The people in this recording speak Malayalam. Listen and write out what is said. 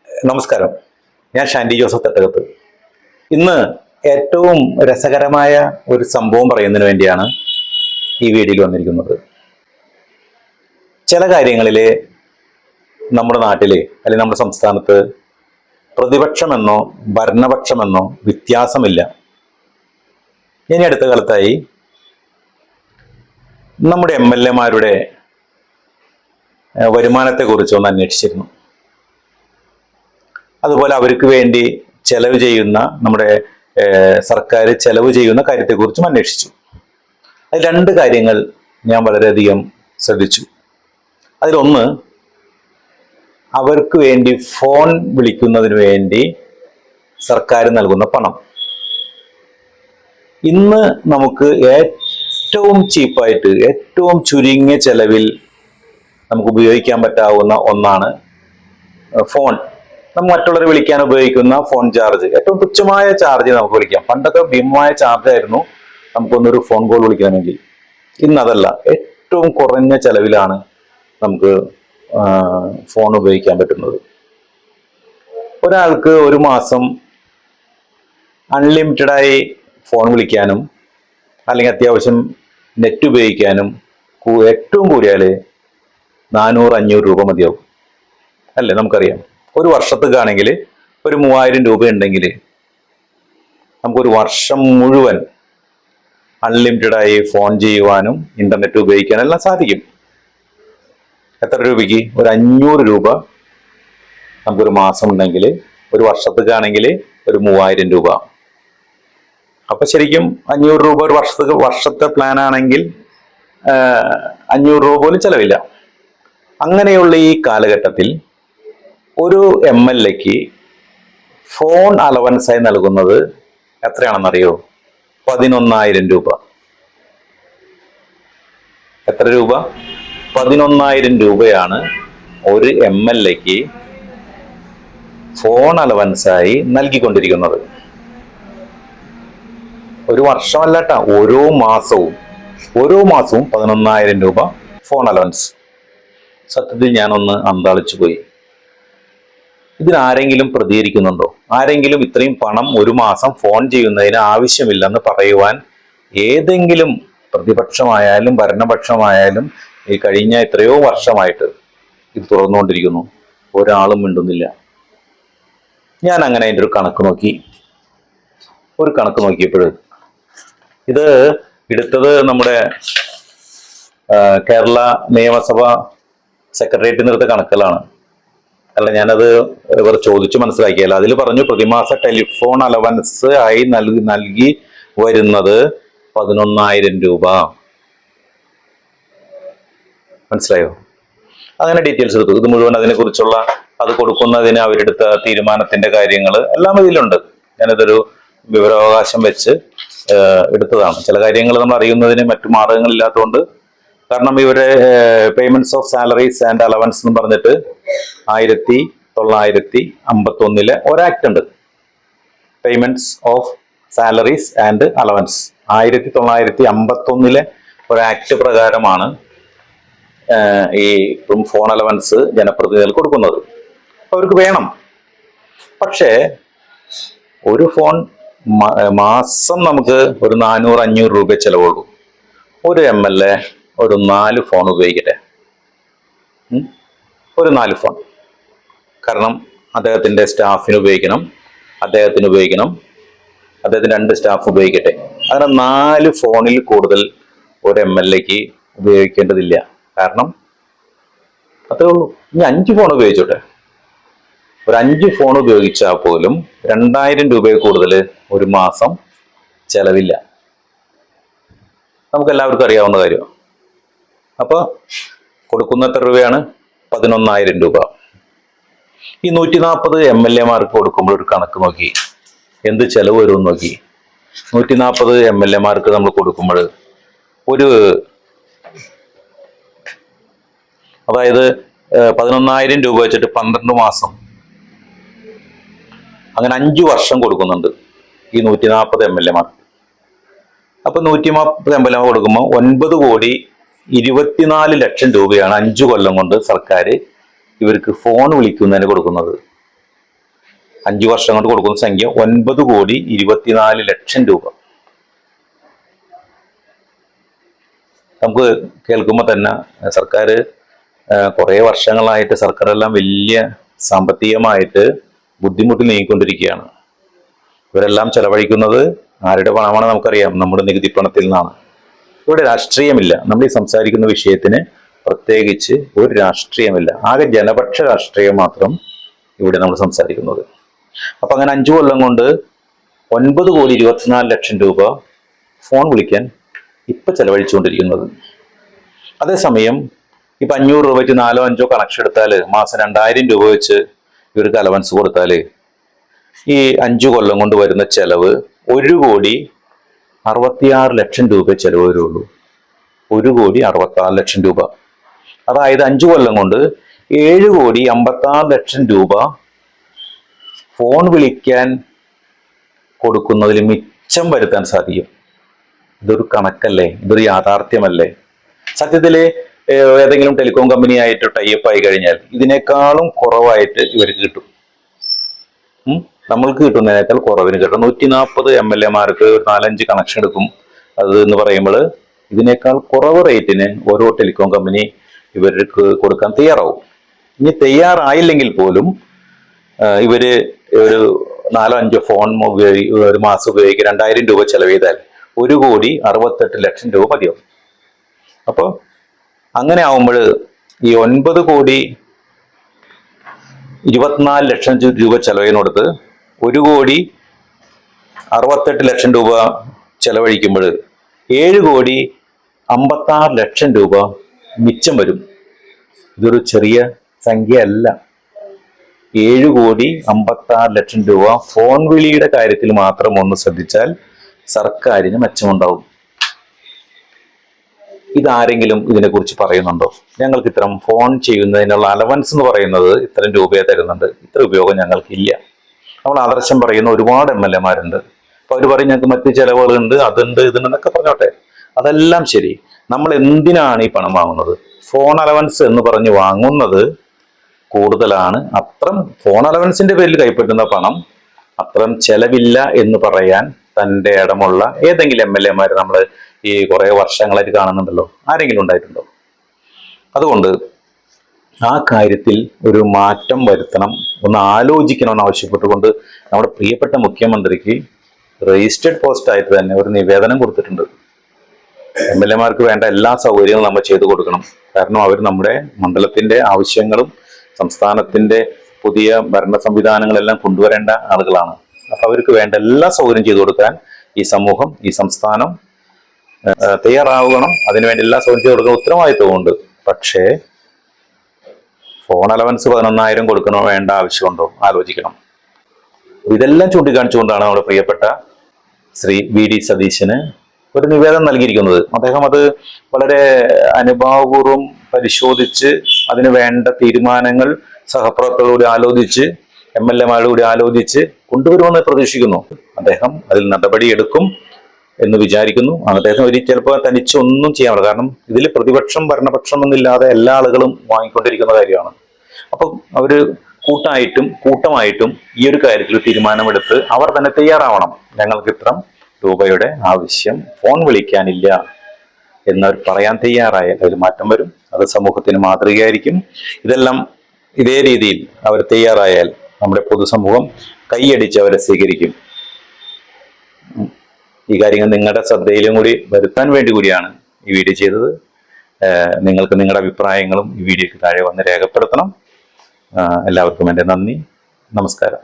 നമസ്കാരം, ഞാൻ ഷാൻഡി ജോസഫ് തട്ടകത്ത്. ഇന്ന് ഏറ്റവും രസകരമായ ഒരു സംഭവം പറയുന്നതിന് വേണ്ടിയാണ് ഈ വീഡിയോയിൽ വന്നിരിക്കുന്നത്. ചില കാര്യങ്ങളിൽ നമ്മുടെ നാട്ടിൽ അല്ലെങ്കിൽ നമ്മുടെ സംസ്ഥാനത്ത് പ്രതിപക്ഷമെന്നോ ഭരണപക്ഷമെന്നോ വ്യത്യാസമില്ല. ഞാൻ അടുത്ത കാലത്തായി നമ്മുടെ MLA-മാരുടെ വരുമാനത്തെക്കുറിച്ച് ഒന്ന് അന്വേഷിച്ചിരുന്നു. അതുപോലെ അവർക്ക് വേണ്ടി ചെലവ് ചെയ്യുന്ന നമ്മുടെ സർക്കാർ ചെലവ് ചെയ്യുന്ന കാര്യത്തെക്കുറിച്ചും അന്വേഷിച്ചു. അത് രണ്ട് കാര്യങ്ങൾ ഞാൻ വളരെയധികം ശ്രദ്ധിച്ചു. അതിലൊന്ന്, അവർക്ക് വേണ്ടി ഫോൺ വിളിക്കുന്നതിന് വേണ്ടി സർക്കാർ നൽകുന്ന പണം. ഇന്ന് നമുക്ക് ഏറ്റവും ചീപ്പായിട്ട്, ഏറ്റവും ചുരുങ്ങിയ ചെലവിൽ നമുക്ക് ഉപയോഗിക്കാൻ പറ്റാവുന്ന ഒന്നാണ് ഫോൺ. നമ്മൾ മറ്റുള്ളവരെ വിളിക്കാൻ ഉപയോഗിക്കുന്ന ഫോൺ ചാർജ്, ഏറ്റവും തുച്ഛമായ ചാർജ് നമുക്ക് വിളിക്കാം. പണ്ടൊക്കെ ഭീമമായ ചാർജ് ആയിരുന്നു നമുക്കൊന്നൊരു ഫോൺ കോൾ വിളിക്കണമെങ്കിൽ. ഇന്നതല്ല, ഏറ്റവും കുറഞ്ഞ ചെലവിലാണ് നമുക്ക് ഫോൺ ഉപയോഗിക്കാൻ പറ്റുന്നത്. ഒരാൾക്ക് ഒരു മാസം അൺലിമിറ്റഡായി ഫോൺ വിളിക്കാനും അല്ലെങ്കിൽ അത്യാവശ്യം നെറ്റ് ഉപയോഗിക്കാനും ഏറ്റവും കൂടിയാൽ 400-500 രൂപ മതിയാവും അല്ലേ? നമുക്കറിയാം. ഒരു വർഷത്തേക്കാണെങ്കിൽ ഒരു 3000 രൂപ ഉണ്ടെങ്കിൽ നമുക്കൊരു വർഷം മുഴുവൻ അൺലിമിറ്റഡായി ഫോൺ ചെയ്യുവാനും ഇന്റർനെറ്റ് ഉപയോഗിക്കാനും എല്ലാം സാധിക്കും. എത്ര രൂപയ്ക്ക്? ഒരു 500 രൂപ നമുക്കൊരു മാസം ഉണ്ടെങ്കിൽ, ഒരു വർഷത്തേക്കാണെങ്കിൽ ഒരു 3000 രൂപ. അപ്പൊ ശരിക്കും 500 രൂപ ഒരു വർഷത്തെ പ്ലാൻ ആണെങ്കിൽ 500 രൂപ പോലും ചെലവില്ല. അങ്ങനെയുള്ള ഈ കാലഘട്ടത്തിൽ ഒരു MLA-ക്ക് ഫോൺ അലവൻസായി നൽകുന്നത് എത്രയാണെന്നറിയോ? 11,000 രൂപ. എത്ര രൂപ? 11,000 രൂപയാണ് ഒരു MLA-ക്ക് ഫോൺ അലവൻസായി നൽകിക്കൊണ്ടിരിക്കുന്നത്. ഒരു വർഷമല്ല കേട്ടോ, ഓരോ മാസവും 11,000 രൂപ ഫോൺ അലവൻസ്. സത്യത്തിൽ ഞാനൊന്ന് അന്താളിച്ചു പോയി. ഇതിനാരെങ്കിലും പ്രതികരിക്കുന്നുണ്ടോ? ആരെങ്കിലും ഇത്രയും പണം ഒരു മാസം ഫോൺ ചെയ്യുന്നതിന് ആവശ്യമില്ലെന്ന് പറയുവാൻ ഏതെങ്കിലും പ്രതിപക്ഷമായാലും ഭരണപക്ഷമായാലും ഈ കഴിഞ്ഞ എത്രയോ വർഷമായിട്ട് ഇത് തുറന്നുകൊണ്ടിരിക്കുന്നു? ഒരാളും മിണ്ടുന്നില്ല. ഞാൻ അങ്ങനെ അതിൻ്റെ ഒരു കണക്ക് നോക്കിയപ്പോൾ ഇത് എടുത്തത് നമ്മുടെ കേരള നിയമസഭ സെക്രട്ടേറിയറ്റിൽ എടുത്ത കണക്കുകളാണ്. അല്ല, ഞാനത് ഇവർ ചോദിച്ചു മനസ്സിലാക്കിയല്ല. അതിൽ പറഞ്ഞു പ്രതിമാസ ടെലിഫോൺ അലവൻസ് ആയി നൽകി വരുന്നത് 11,000 രൂപ. മനസ്സിലായോ? അങ്ങനെ ഡീറ്റെയിൽസ് എടുത്തു. ഇത് മുഴുവൻ അതിനെക്കുറിച്ചുള്ള, അത് കൊടുക്കുന്നതിന് അവരെടുത്ത തീരുമാനത്തിന്റെ കാര്യങ്ങൾ എല്ലാം ഇതിലുണ്ട്. ഞാനിതൊരു വിവരാവകാശം വെച്ച് എടുത്തതാണ്. ചില കാര്യങ്ങൾ നമ്മൾ അറിയുന്നതിന് മറ്റു മാർഗങ്ങളില്ലാത്തതുകൊണ്ട്, കാരണം ഇവരെ payments of salaries and allowance എന്ന് പറഞ്ഞിട്ട് 1951 ഒരു ആക്ട് ഉണ്ട്. Payments of salaries and allowance 1951 ഒരു ആക്ട് പ്രകാരമാണ് ഈ ഫോൺ അലവൻസ് ജനപ്രതിനിധികൾ കൊടുക്കുന്നത്. അവർക്ക് വേണം. പക്ഷേ ഒരു ഫോൺ മാസം നമുക്ക് ഒരു 400-500 രൂപ ചെലവുള്ളൂ. ഒരു MLA ഒരു 4 ഫോൺ ഉപയോഗിക്കട്ടെ. ഒരു 4 ഫോൺ. കാരണം അദ്ദേഹത്തിന്റെ സ്റ്റാഫിന് ഉപയോഗിക്കണം, അദ്ദേഹത്തിന് ഉപയോഗിക്കണം, അദ്ദേഹത്തിന് 2 സ്റ്റാഫ് ഉപയോഗിക്കട്ടെ. അങ്ങനെ 4 ഫോണിൽ കൂടുതൽ ഒരു MLA-ക്ക് ഉപയോഗിക്കേണ്ടതില്ല. കാരണം അത്രേ ഉള്ളൂ. ഇനി 5 ഫോൺ ഉപയോഗിച്ചോട്ടെ. ഒരു 5 ഫോൺ ഉപയോഗിച്ചാൽ പോലും 2,000 രൂപയിൽ കൂടുതൽ ഒരു മാസം ചെലവില്ല. നമുക്ക് എല്ലാവർക്കും അറിയാവുന്ന കാര്യമാണ്. അപ്പൊ കൊടുക്കുന്ന എത്ര രൂപയാണ്? 11,000 രൂപ. ഈ 140 MLA-മാർക്ക് കൊടുക്കുമ്പോൾ ഒരു കണക്ക് നോക്കി, എന്ത് ചെലവ് വരും നോക്കി. 140 MLA-മാർക്ക് നമ്മൾ കൊടുക്കുമ്പോൾ അതായത് 11,000 രൂപ വെച്ചിട്ട് 12 മാസം, അങ്ങനെ 5 വർഷം കൊടുക്കുന്നുണ്ട് ഈ 140 MLA-മാർക്ക്. അപ്പൊ 140 MLA കൊടുക്കുമ്പോൾ 9,24,00,000 രൂപയാണ് 5 കൊല്ലം കൊണ്ട് സർക്കാർ ഇവർക്ക് ഫോൺ വിളിക്കുന്നതിന് കൊടുക്കുന്നത്. 5 വർഷം കൊണ്ട് കൊടുക്കുന്ന സംഖ്യ 9,24,00,000 രൂപ. നമുക്ക് കേൾക്കുമ്പോൾ തന്നെ സർക്കാർ കുറേ വർഷങ്ങളായിട്ട് സർക്കാരെല്ലാം വലിയ സാമ്പത്തികമായിട്ട് ബുദ്ധിമുട്ടിൽ നീങ്ങിക്കൊണ്ടിരിക്കുകയാണ്. ഇവരെല്ലാം ചെലവഴിക്കുന്നത് ആരുടെ പണമാണ് നമുക്കറിയാം, നമ്മുടെ നികുതി പണത്തിൽ നിന്നാണ്. ഇവിടെ രാഷ്ട്രീയമില്ല. നമ്മൾ ഈ സംസാരിക്കുന്ന വിഷയത്തിന് പ്രത്യേകിച്ച് ഒരു രാഷ്ട്രീയമില്ല. ആകെ ജനപക്ഷ രാഷ്ട്രീയം മാത്രം ഇവിടെ നമ്മൾ സംസാരിക്കുന്നത്. അപ്പൊ അങ്ങനെ 5 കൊല്ലം കൊണ്ട് 9,24,00,000 രൂപ ഫോൺ വിളിക്കാൻ ഇപ്പൊ ചെലവഴിച്ചുകൊണ്ടിരിക്കുന്നത്. അതേസമയം ഇപ്പൊ 500 രൂപ വെച്ച് 4 5 കണക്ഷൻ എടുത്താല് മാസം 2,000 രൂപ വെച്ച് ഇവർക്ക് അലവൻസ് കൊടുത്താല് ഈ 5 കൊല്ലം കൊണ്ട് വരുന്ന ചെലവ് 1,66,00,000 രൂപ ചെലവ് വരുള്ളൂ. 1,66,00,000 രൂപ. അതായത് 5 കൊല്ലം കൊണ്ട് 7,56,00,000 രൂപ ഫോൺ വിളിക്കാൻ കൊടുക്കുന്നതിൽ മിച്ചം വരുത്താൻ സാധിക്കും. ഇതൊരു കണക്കല്ലേ? ഇതൊരു യാഥാർത്ഥ്യമല്ലേ? സത്യത്തില് ഏതെങ്കിലും ടെലികോം കമ്പനി ആയിട്ട് ടൈപ്പ് ആയി കഴിഞ്ഞാൽ ഇതിനേക്കാളും കുറവായിട്ട് ഇവർക്ക് കിട്ടും. നമ്മൾക്ക് കിട്ടുന്നതിനേക്കാൾ കുറവിന് കിട്ടും. 140 MLA-മാർക്ക് 4-5 കണക്ഷൻ എടുക്കും. അത് എന്ന് പറയുമ്പോൾ ഇതിനേക്കാൾ കുറവ് റേറ്റിന് ഓരോ ടെലികോം കമ്പനി ഇവർക്ക് കൊടുക്കാൻ തയ്യാറാവും. ഇനി തയ്യാറായില്ലെങ്കിൽ പോലും ഇവര് ഒരു 4-5 ഫോൺ ഒരു മാസം ഉപയോഗിക്കുക 2,000 രൂപ ചെലവ് ചെയ്താൽ 1,68,00,000 രൂപ മതിയാവും. അപ്പോൾ അങ്ങനെ ആവുമ്പോൾ ഈ 9,24,00,000 രൂപ ചെലവിനോടത്ത് 1,68,00,000 രൂപ ചെലവഴിക്കുമ്പോൾ 7,56,00,000 രൂപ മിച്ചം വരും. ഇതൊരു ചെറിയ സംഖ്യ അല്ല. 7,56,00,000 രൂപ ഫോൺ വിളിയുടെ കാര്യത്തിൽ മാത്രം ഒന്ന് ശ്രദ്ധിച്ചാൽ സർക്കാരിന് മെച്ചമുണ്ടാവും. ഇതാരെങ്കിലും ഇതിനെക്കുറിച്ച് പറയുന്നുണ്ടോ? ഞങ്ങൾക്ക് ഇത്തരം ഫോൺ ചെയ്യുന്നതിനുള്ള അലവൻസ് എന്ന് പറയുന്നത് ഇത്തരം രൂപയെ തരുന്നുണ്ട്, ഇത്ര ഉപയോഗം ഞങ്ങൾക്കില്ല. നമ്മൾ ആദർശം പറയുന്ന ഒരുപാട് MLA-മാരുണ്ട്. അപ്പൊ അവർ പറയും ഞങ്ങൾക്ക് മറ്റ് ചെലവുകളുണ്ട്, അതുണ്ട്, ഇതുണ്ടെന്നൊക്കെ പറഞ്ഞോട്ടെ. അതെല്ലാം ശരി. നമ്മൾ എന്തിനാണ് ഈ പണം വാങ്ങുന്നത്? ഫോൺ അലവൻസ് എന്ന് പറഞ്ഞ് വാങ്ങുന്നത് കൂടുതലാണ്. അത്രം ഫോൺ അലവൻസിന്റെ പേരിൽ കൈപ്പറ്റുന്ന പണം അത്രം ചെലവില്ല എന്ന് പറയാൻ തൻ്റെ ഇടമുള്ള ഏതെങ്കിലും MLA-മാർ നമ്മൾ ഈ കുറെ വർഷങ്ങളായിട്ട് കാണുന്നുണ്ടല്ലോ? ആരെങ്കിലും ഉണ്ടായിട്ടുണ്ടോ? അതുകൊണ്ട് ആ കാര്യത്തിൽ ഒരു മാറ്റം വരുത്തണം, ഒന്ന് ആലോചിക്കണമെന്ന് ആവശ്യപ്പെട്ടുകൊണ്ട് നമ്മുടെ പ്രിയപ്പെട്ട മുഖ്യമന്ത്രിക്ക് രജിസ്റ്റേഡ് പോസ്റ്റ് ആയിട്ട് തന്നെ ഒരു നിവേദനം കൊടുത്തിട്ടുണ്ട്. MLA-മാർക്ക് വേണ്ട എല്ലാ സൗകര്യങ്ങളും നമ്മൾ ചെയ്തു കൊടുക്കണം. കാരണം അവർ നമ്മുടെ മണ്ഡലത്തിന്റെ ആവശ്യങ്ങളും സംസ്ഥാനത്തിന്റെ പുതിയ ഭരണ സംവിധാനങ്ങളെല്ലാം കൊണ്ടുവരേണ്ട ആളുകളാണ്. അപ്പൊ അവർക്ക് വേണ്ട എല്ലാ സൗകര്യം ചെയ്തു കൊടുക്കാൻ ഈ സമൂഹം, ഈ സംസ്ഥാനം തയ്യാറാവണം. അതിനുവേണ്ടി എല്ലാ സൗകര്യം ചെയ്തു കൊടുക്കുന്ന ഉത്തരവാദിത്വമുണ്ട്. പക്ഷേ ഫോൺ അലവൻസ് 11,000 കൊടുക്കണോ വേണ്ട ആവശ്യമുണ്ടോ ആലോചിക്കണം. ഇതെല്ലാം ചൂണ്ടിക്കാണിച്ചുകൊണ്ടാണ് നമ്മുടെ പ്രിയപ്പെട്ട ശ്രീ VD സതീശന് ഒരു നിവേദനം നൽകിയിരിക്കുന്നത്. അദ്ദേഹം അത് വളരെ അനുഭാവപൂർവ്വം പരിശോധിച്ച് അതിന് വേണ്ട തീരുമാനങ്ങൾ സഹപ്രവർത്തകരോട് ആലോചിച്ച് MLA-മാരോട് ആലോചിച്ച് കൊണ്ടുവരുമെന്ന് പ്രതീക്ഷിക്കുന്നു. അദ്ദേഹം അതിൽ നടപടിയെടുക്കും എന്ന് വിചാരിക്കുന്നു. അദ്ദേഹം ചിലപ്പോൾ തനിച്ചൊന്നും ചെയ്യാൻ പറ്റില്ല. കാരണം ഇതിൽ പ്രതിപക്ഷം ഭരണപക്ഷം ഒന്നില്ലാതെ എല്ലാ ആളുകളും വാങ്ങിക്കൊണ്ടിരിക്കുന്ന കാര്യമാണ്. അപ്പം അവര് കൂട്ടമായിട്ടും ഈ ഒരു കാര്യത്തിൽ തീരുമാനമെടുത്ത് അവർ തന്നെ തയ്യാറാവണം. ഞങ്ങൾക്ക് ഇത്രം രൂപയുടെ ആവശ്യം ഫോൺ വിളിക്കാനില്ല എന്നവർ പറയാൻ തയ്യാറായാൽ അതിൽ മാറ്റം വരും. അത് സമൂഹത്തിന് മാതൃകയായിരിക്കും. ഇതെല്ലാം ഇതേ രീതിയിൽ അവർ തയ്യാറായാൽ നമ്മുടെ പൊതുസമൂഹം കൈയടിച്ച് അവരെ സ്വീകരിക്കും. ഈ കാര്യങ്ങൾ നിങ്ങളുടെ ശ്രദ്ധയിലും കൂടി വരുത്താൻ വേണ്ടി കൂടിയാണ് ഈ വീഡിയോ ചെയ്തത്. നിങ്ങൾക്ക് നിങ്ങളുടെ അഭിപ്രായങ്ങളും ഈ വീഡിയോയ്ക്ക് താഴെ വന്ന് രേഖപ്പെടുത്തണം. എല്ലാവർക്കും എൻ്റെ നന്ദി, നമസ്കാരം.